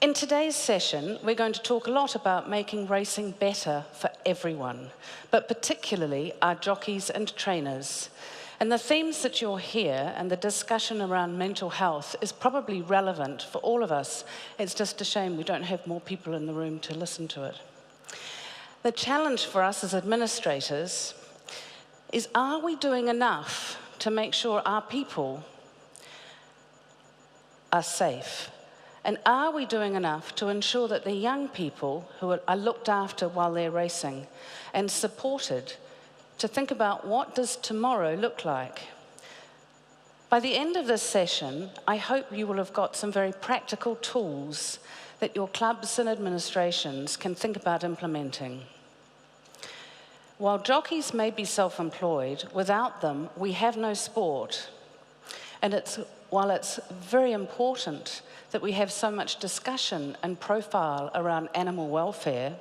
In today's session, we're going to talk a lot about making racing better for everyone, but particularly our jockeys and trainers. And the themes that you'll hear and the discussion around mental health is probably relevant for all of us. It's just a shame we don't have more people in the room to listen to it. The challenge for us as administrators is, are we doing enough to make sure our people are safe? And are we doing enough to ensure that the young people who are looked after while they're racing and supported to think about what does tomorrow look like? By the end of this session, I hope you will have got some very practical tools that your clubs and administrations can think about implementing. While jockeys may be self-employed, without them, we have no sport. And while it's very important that we have so much discussion and profile around animal welfare,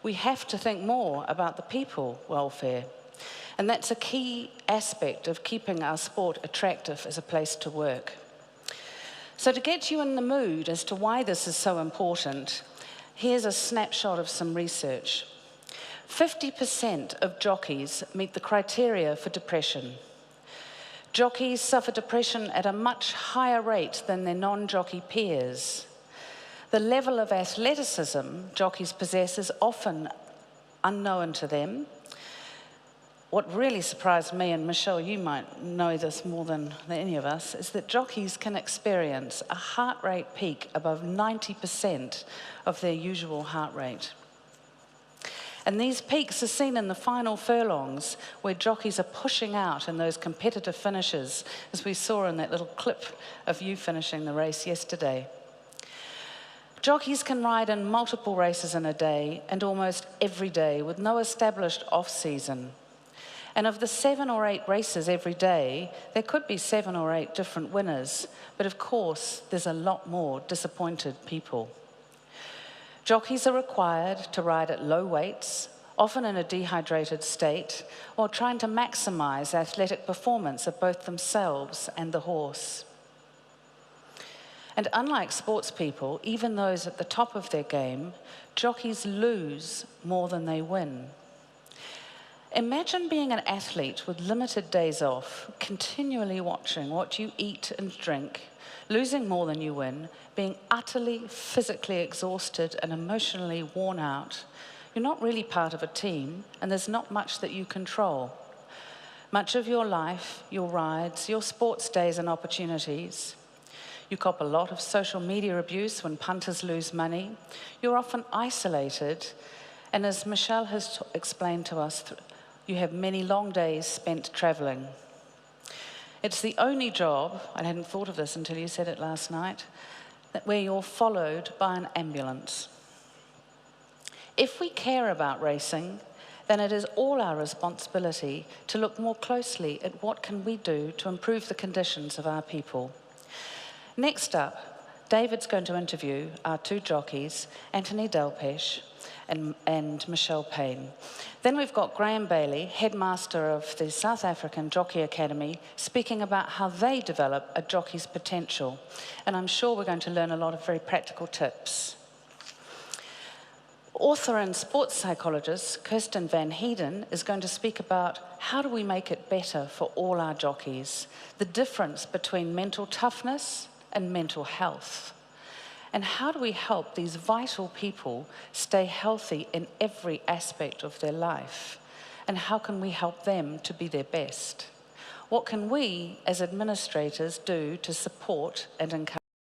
we have to think more about the people welfare. And that's a key aspect of keeping our sport attractive as a place to work. So to get you in the mood as to why this is so important, here's a snapshot of some research. 50% of jockeys meet the criteria for depression. Jockeys suffer depression at a much higher rate than their non-jockey peers. The level of athleticism jockeys possess is often unknown to them. What really surprised me, and Michelle, you might know this more than any of us, is that jockeys can experience a heart rate peak above 90% of their usual heart rate. And these peaks are seen in the final furlongs, where jockeys are pushing out in those competitive finishes, as we saw in that little clip of you finishing the race yesterday. Jockeys can ride in multiple races in a day and almost every day with no established off-season. And of the 7 or 8 races every day, there could be 7 or 8 different winners, but of course, there's a lot more disappointed people. Jockeys are required to ride at low weights, often in a dehydrated state, while trying to maximize athletic performance of both themselves and the horse. And unlike sports people, even those at the top of their game, jockeys lose more than they win. Imagine being an athlete with limited days off, continually watching what you eat and drink, losing more than you win, being utterly physically exhausted and emotionally worn out. You're not really part of a team, and there's not much that you control. Much of your life, your rides, your sports days and opportunities. You cop a lot of social media abuse when punters lose money. You're often isolated, and as Michelle has explained to us, you have many long days spent traveling. It's the only job, I hadn't thought of this until you said it last night, where you're followed by an ambulance. If we care about racing, then it is all our responsibility to look more closely at what can we do to improve the conditions of our people. Next up, David's going to interview our 2 jockeys, Anthony Delpeche and Michelle Payne. Then we've got Graham Bailey, headmaster of the South African Jockey Academy, speaking about how they develop a jockey's potential. And I'm sure we're going to learn a lot of very practical tips. Author and sports psychologist Kirsten Van Heeden is going to speak about how do we make it better for all our jockeys, the difference between mental toughness and mental health. And how do we help these vital people stay healthy in every aspect of their life? And how can we help them to be their best? What can we, as administrators, do to support and encourage?